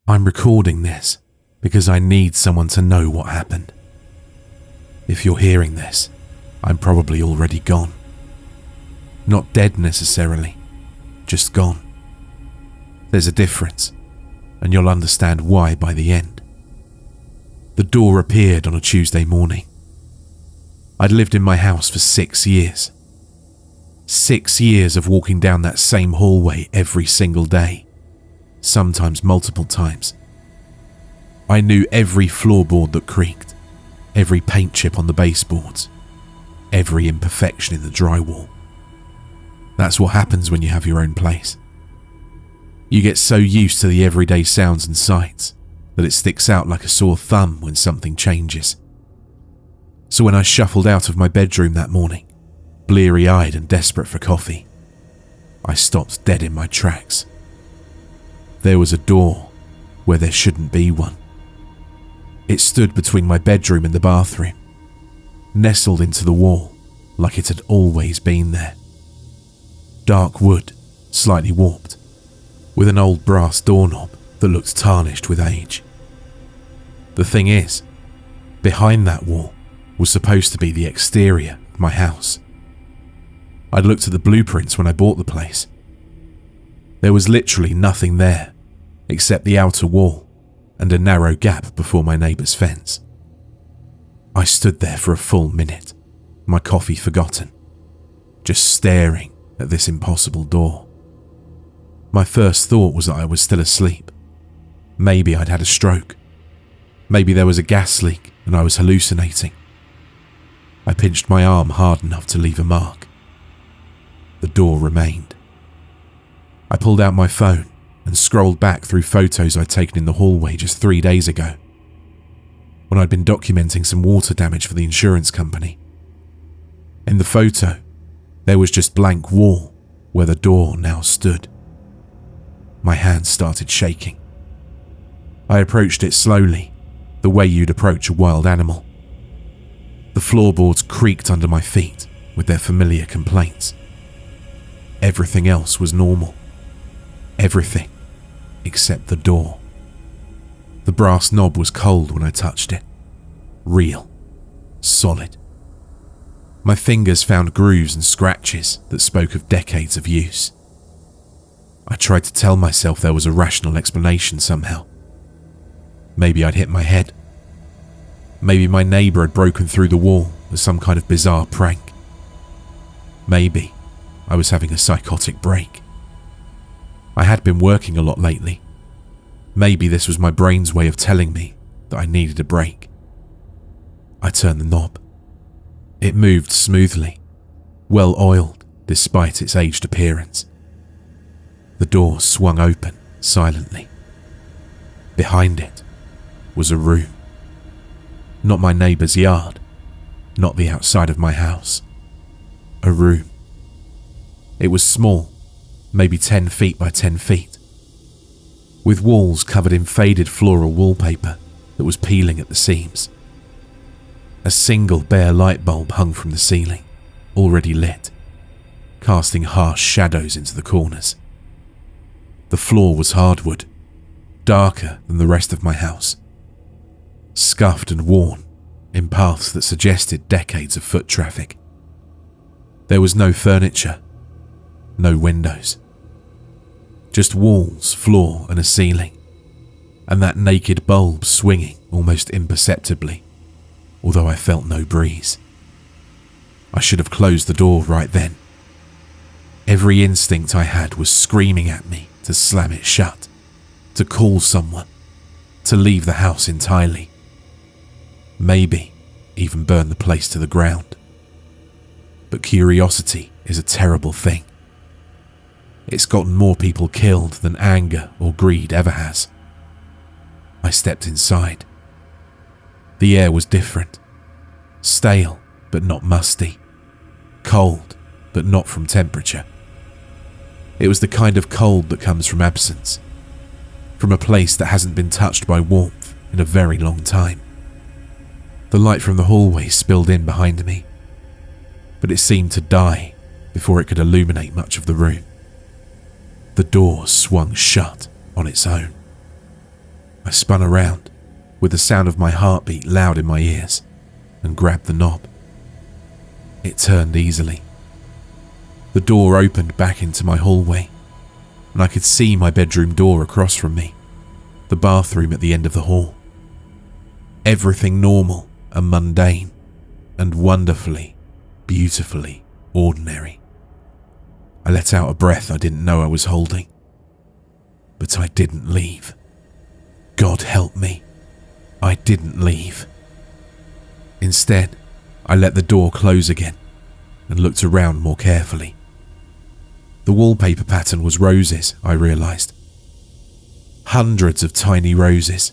I'm recording this because I need someone to know what happened. If you're hearing this, I'm probably already gone. Not dead necessarily, just gone. There's a difference, and you'll understand why by the end. The door appeared on a Tuesday morning. I'd lived in my house for 6 years. 6 years of walking down that same hallway every single day, sometimes multiple times. I knew every floorboard that creaked, every paint chip on the baseboards, every imperfection in the drywall. That's what happens when you have your own place. You get so used to the everyday sounds and sights that it sticks out like a sore thumb when something changes. So when I shuffled out of my bedroom that morning, bleary-eyed and desperate for coffee, I stopped dead in my tracks. There was a door where there shouldn't be one. It stood between my bedroom and the bathroom, nestled into the wall like it had always been there. Dark wood, slightly warped, with an old brass doorknob that looked tarnished with age. The thing is, behind that wall was supposed to be the exterior of my house. I'd looked at the blueprints when I bought the place. There was literally nothing there except the outer wall and a narrow gap before my neighbour's fence. I stood there for a full minute, my coffee forgotten, just staring at this impossible door. My first thought was that I was still asleep. Maybe I'd had a stroke. Maybe there was a gas leak and I was hallucinating. I pinched my arm hard enough to leave a mark. The door remained. I pulled out my phone and scrolled back through photos I'd taken in the hallway just 3 days ago, when I'd been documenting some water damage for the insurance company. In the photo, there was just blank wall where the door now stood. My hands started shaking. I approached it slowly, the way you'd approach a wild animal. The floorboards creaked under my feet with their familiar complaints. Everything else was normal. Everything except the door. The brass knob was cold when I touched it. Real. Solid. My fingers found grooves and scratches that spoke of decades of use. I tried to tell myself there was a rational explanation somehow. Maybe I'd hit my head. Maybe my neighbour had broken through the wall as some kind of bizarre prank. Maybe I was having a psychotic break. I had been working a lot lately. Maybe this was my brain's way of telling me that I needed a break. I turned the knob. It moved smoothly, well oiled despite its aged appearance. The door swung open silently. Behind it was a room. Not my neighbour's yard, not the outside of my house. A room. It was small, maybe 10 feet by 10 feet, with walls covered in faded floral wallpaper that was peeling at the seams. A single bare light bulb hung from the ceiling, already lit, casting harsh shadows into the corners. The floor was hardwood, darker than the rest of my house, scuffed and worn in paths that suggested decades of foot traffic. There was no furniture, no windows. Just walls, floor and a ceiling, and that naked bulb swinging almost imperceptibly, although I felt no breeze. I should have closed the door right then. Every instinct I had was screaming at me to slam it shut, to call someone, to leave the house entirely. Maybe even burn the place to the ground. But curiosity is a terrible thing. It's gotten more people killed than anger or greed ever has. I stepped inside. The air was different. Stale, but not musty. Cold, but not from temperature. It was the kind of cold that comes from absence, from a place that hasn't been touched by warmth in a very long time. The light from the hallway spilled in behind me, but it seemed to die before it could illuminate much of the room. The door swung shut on its own. I spun around, with the sound of my heartbeat loud in my ears, and grabbed the knob. It turned easily. The door opened back into my hallway, and I could see my bedroom door across from me, the bathroom at the end of the hall. Everything normal and mundane, and wonderfully, beautifully ordinary. I let out a breath I didn't know I was holding. But I didn't leave. God help me, I didn't leave. Instead, I let the door close again and looked around more carefully. The wallpaper pattern was roses, I realised. Hundreds of tiny roses,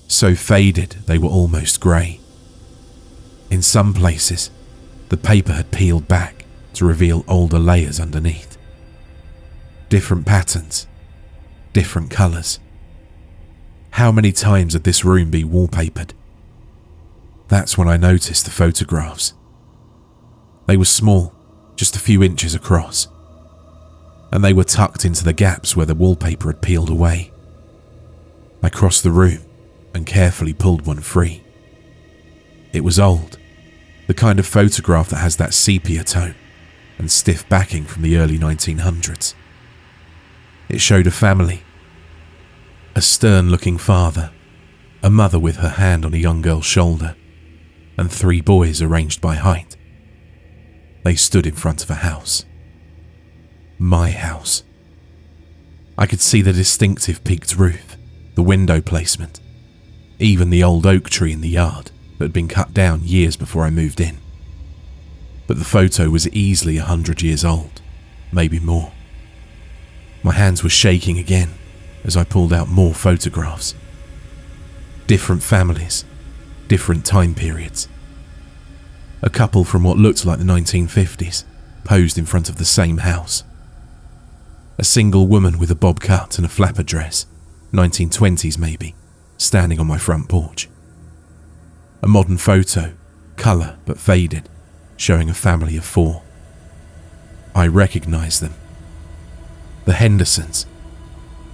so faded they were almost grey. In some places, the paper had peeled back to reveal older layers underneath. Different patterns, different colours. How many times had this room been wallpapered? That's when I noticed the photographs. They were small, just a few inches across, and they were tucked into the gaps where the wallpaper had peeled away. I crossed the room and carefully pulled one free. It was old, the kind of photograph that has that sepia tone and stiff backing from the early 1900s. It showed a family. A stern-looking father, a mother with her hand on a young girl's shoulder, and 3 boys arranged by height. They stood in front of a house. My house. I could see the distinctive peaked roof, the window placement, even the old oak tree in the yard that had been cut down years before I moved in. But the photo was easily 100 years old, maybe more. My hands were shaking again as I pulled out more photographs. Different families, different time periods. A couple from what looked like the 1950s posed in front of the same house. A single woman with a bob cut and a flapper dress, 1920s maybe, standing on my front porch. A modern photo, colour but faded, showing a family of 4. I recognised them. The Hendersons.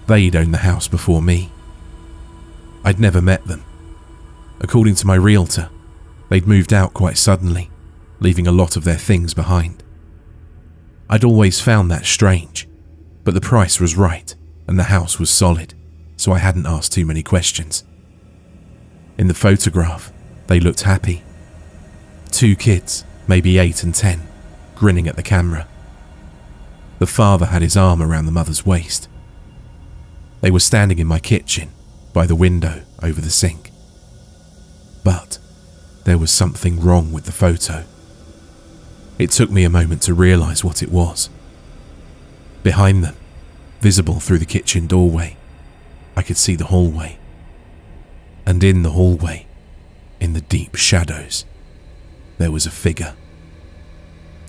They'd owned the house before me. I'd never met them. According to my realtor, they'd moved out quite suddenly, leaving a lot of their things behind. I'd always found that strange, but the price was right and the house was solid, so I hadn't asked too many questions. In the photograph, they looked happy. 2 kids, maybe 8 and 10, grinning at the camera. The father had his arm around the mother's waist. They were standing in my kitchen, by the window over the sink. But there was something wrong with the photo. It took me a moment to realise what it was. Behind them, visible through the kitchen doorway, I could see the hallway. And in the hallway, in the deep shadows, there was a figure.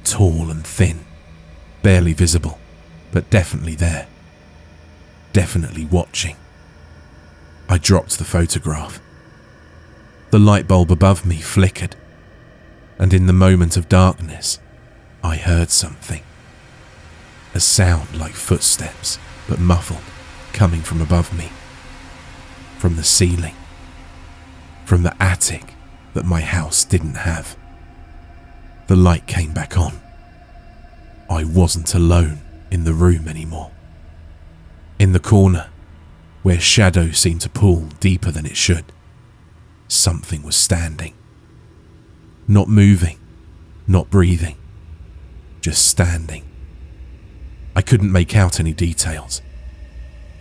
Tall and thin, barely visible, but definitely there. Definitely watching. I dropped the photograph. The light bulb above me flickered, and in the moment of darkness, I heard something. A sound like footsteps, but muffled, coming from above me. From the ceiling. From the attic that my house didn't have. The light came back on. I wasn't alone in the room anymore. In the corner, where shadow seemed to pull deeper than it should, something was standing. Not moving, not breathing, just standing. I couldn't make out any details.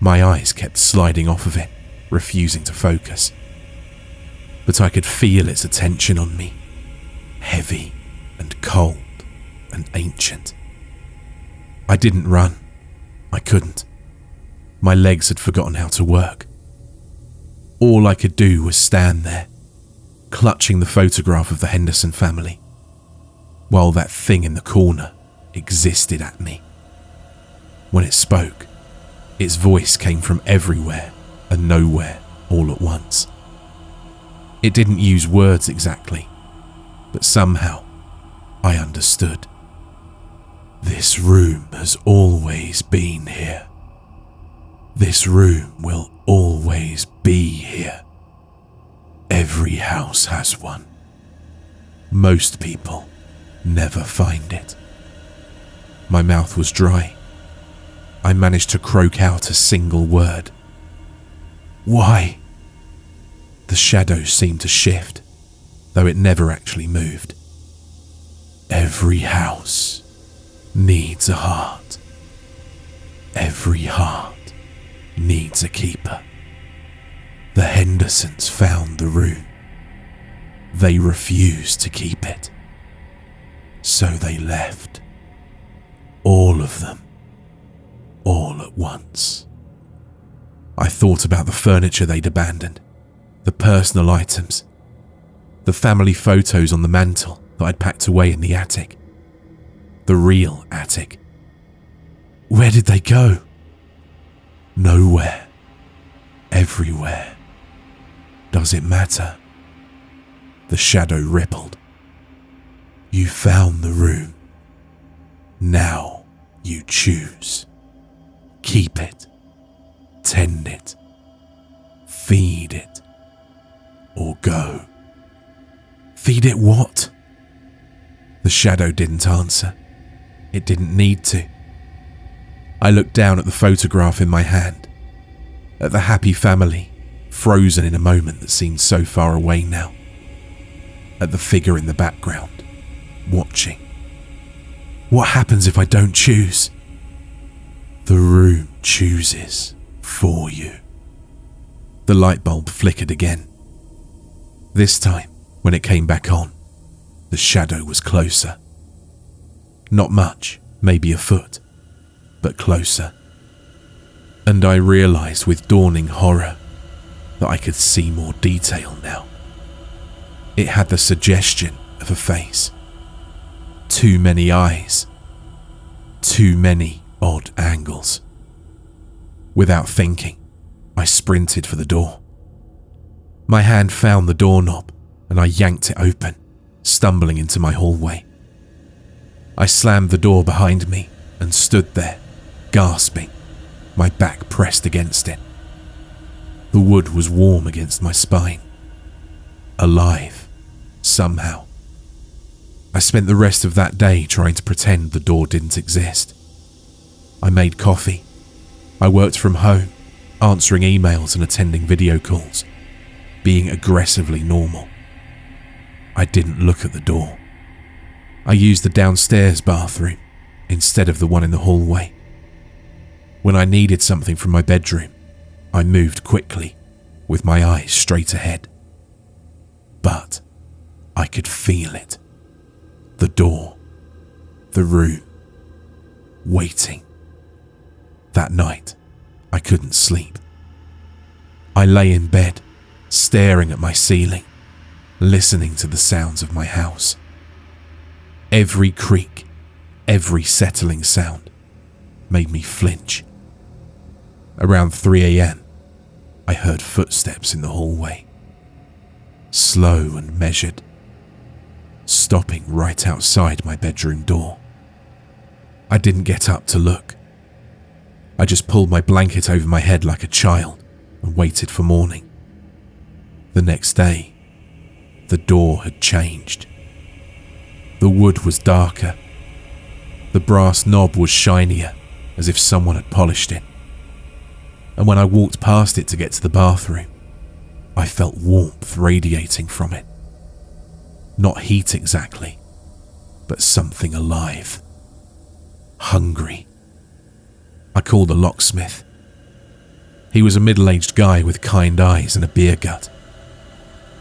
My eyes kept sliding off of it, refusing to focus. But I could feel its attention on me, heavy and cold and ancient. I didn't run. I couldn't. My legs had forgotten how to work. All I could do was stand there, clutching the photograph of the Henderson family, while that thing in the corner existed at me. When it spoke, its voice came from everywhere and nowhere all at once. It didn't use words exactly, but somehow I understood. This room has always been here. This room will always be house has one. Most people never find it. My mouth was dry. I managed to croak out a single word. Why? The shadow seemed to shift, though it never actually moved. Every house needs a heart. Every heart needs a keeper. The Hendersons found the room. They refused to keep it. So they left. All of them. All at once. I thought about the furniture they'd abandoned, the personal items, the family photos on the mantle that I'd packed away in the attic. The real attic. Where did they go? Nowhere. Everywhere. Does it matter? The shadow rippled. You found the room. Now you choose. Keep it. Tend it. Feed it. Or go. Feed it what? The shadow didn't answer. It didn't need to. I looked down at the photograph in my hand, at the happy family, frozen in a moment that seemed so far away now, at the figure in the background, watching. What happens if I don't choose? The room chooses for you. The light bulb flickered again. This time, when it came back on, the shadow was closer. Not much, maybe a foot, but closer. And I realized with dawning horror that I could see more detail now. It had the suggestion of a face. Too many eyes. Too many odd angles. Without thinking, I sprinted for the door. My hand found the doorknob and I yanked it open, stumbling into my hallway. I slammed the door behind me and stood there, gasping, my back pressed against it. The wood was warm against my spine. Alive, somehow. I spent the rest of that day trying to pretend the door didn't exist. I made coffee. I worked from home, answering emails and attending video calls, being aggressively normal. I didn't look at the door. I used the downstairs bathroom instead of the one in the hallway. When I needed something from my bedroom, I moved quickly, with my eyes straight ahead. But I could feel it. The door. The room. Waiting. That night, I couldn't sleep. I lay in bed, staring at my ceiling, listening to the sounds of my house. Every creak, every settling sound made me flinch. Around 3 a.m, I heard footsteps in the hallway. Slow and measured, stopping right outside my bedroom door. I didn't get up to look. I just pulled my blanket over my head like a child and waited for morning. The next day, the door had changed. The wood was darker. The brass knob was shinier, as if someone had polished it. And when I walked past it to get to the bathroom, I felt warmth radiating from it. Not heat exactly, but something alive. Hungry. I called a locksmith. He was a middle-aged guy with kind eyes and a beer gut.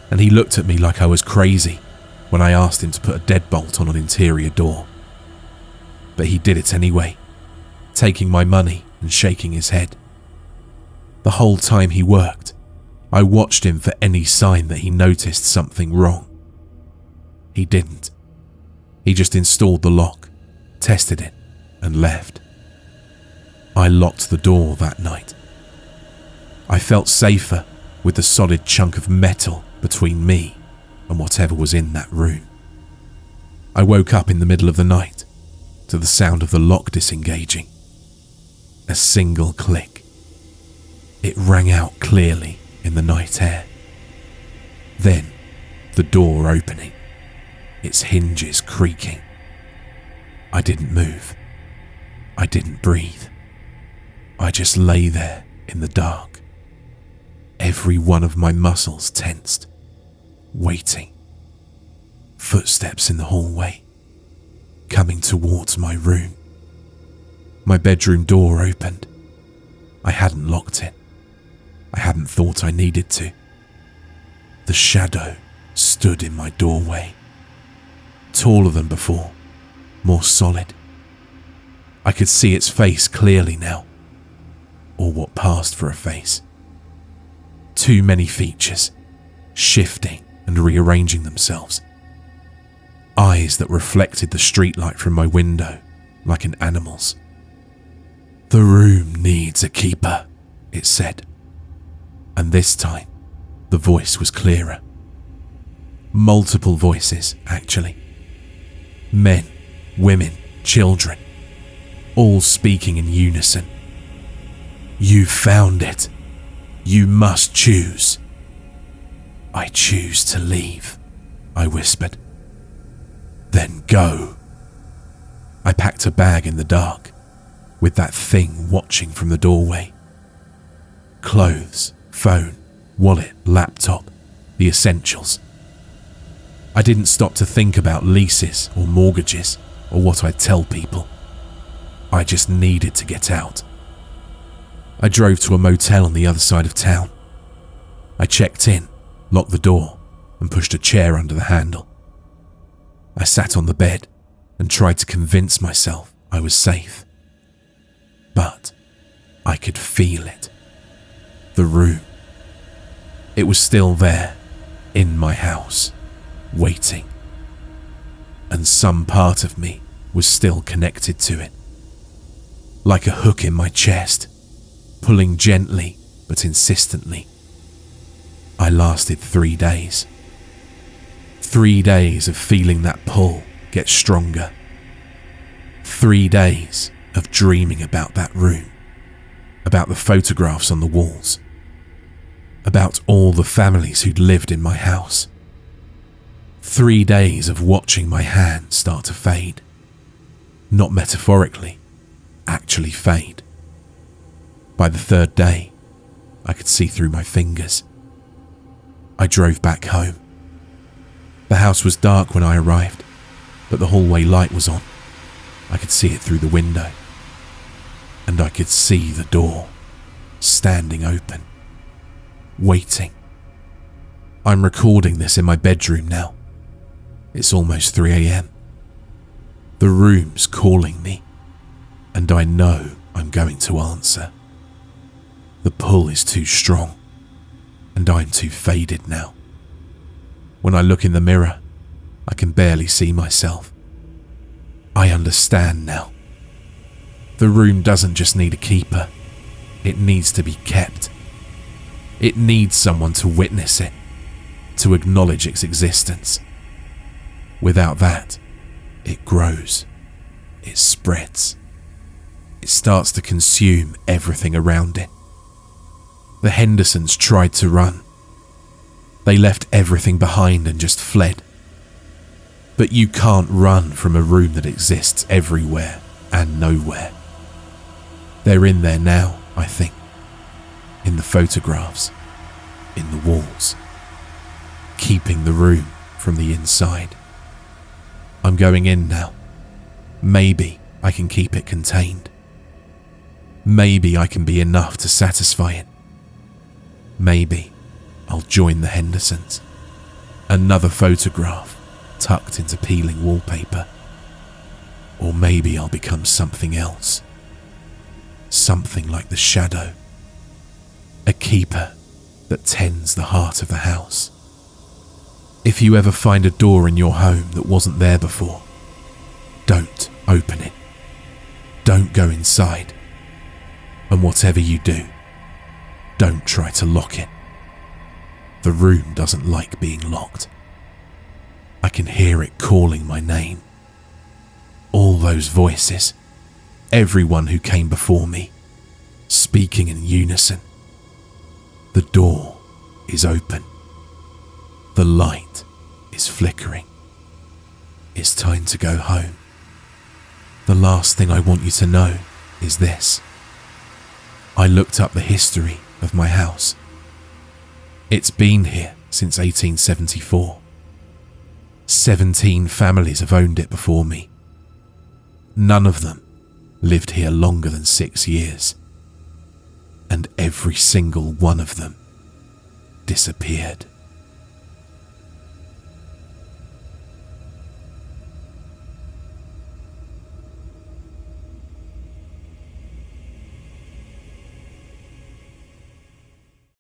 And he looked at me like I was crazy when I asked him to put a deadbolt on an interior door. But he did it anyway, taking my money and shaking his head. The whole time he worked, I watched him for any sign that he noticed something wrong. He didn't. He just installed the lock, tested it, and left. I locked the door that night. I felt safer with the solid chunk of metal between me and whatever was in that room. I woke up in the middle of the night to the sound of the lock disengaging. A single click. It rang out clearly in the night air. Then the door opening, its hinges creaking. I didn't move. I didn't breathe. I just lay there in the dark, every one of my muscles tensed, waiting. Footsteps in the hallway, coming towards my room. My bedroom door opened. I hadn't locked it. I hadn't thought I needed to. The shadow stood in my doorway, taller than before, more solid. I could see its face clearly now, or what passed for a face. Too many features, shifting and rearranging themselves. Eyes that reflected the streetlight from my window like an animal's. "The room needs a keeper," it said. And this time, the voice was clearer. Multiple voices, actually. Men, women, children, all speaking in unison. "You've found it. You must choose." "I choose to leave," I whispered. "Then go." I packed a bag in the dark, with that thing watching from the doorway. Clothes, phone, wallet, laptop, the essentials. I didn't stop to think about leases or mortgages or what I'd tell people. I just needed to get out. I drove to a motel on the other side of town. I checked in, locked the door, and pushed a chair under the handle. I sat on the bed and tried to convince myself I was safe. But I could feel it. The room. It was still there, in my house, waiting. And some part of me was still connected to it. Like a hook in my chest, pulling gently but insistently. I lasted 3 days. 3 days of feeling that pull get stronger. 3 days of dreaming about that room, about the photographs on the walls, about all the families who'd lived in my house. 3 days of watching my hand start to fade. Not metaphorically, actually fade. By the 3rd day, I could see through my fingers. I drove back home. The house was dark when I arrived, but the hallway light was on. I could see it through the window. And I could see the door, standing open, waiting. I'm recording this in my bedroom now. It's almost 3 a.m. The room's calling me, and I know I'm going to answer. The pull is too strong, and I'm too faded now. When I look in the mirror, I can barely see myself. I understand now. The room doesn't just need a keeper. It needs to be kept. It needs someone to witness it, to acknowledge its existence. Without that, it grows. It spreads. It starts to consume everything around it. The Hendersons tried to run. They left everything behind and just fled. But you can't run from a room that exists everywhere and nowhere. They're in there now, I think. In the photographs, in the walls, keeping the room from the inside. I'm going in now. Maybe I can keep it contained. Maybe I can be enough to satisfy it. Maybe I'll join the Hendersons. Another photograph tucked into peeling wallpaper. Or maybe I'll become something else. Something like the shadow. A keeper that tends the heart of the house. If you ever find a door in your home that wasn't there before, don't open it. Don't go inside. And whatever you do, don't try to lock it. The room doesn't like being locked. I can hear it calling my name. All those voices, everyone who came before me, speaking in unison. The door is open. The light flickering. It's time to go home. The last thing I want you to know is this. I looked up the history of my house. It's been here since 1874. 17 families have owned it before me. None of them lived here longer than 6 years. And every single one of them disappeared.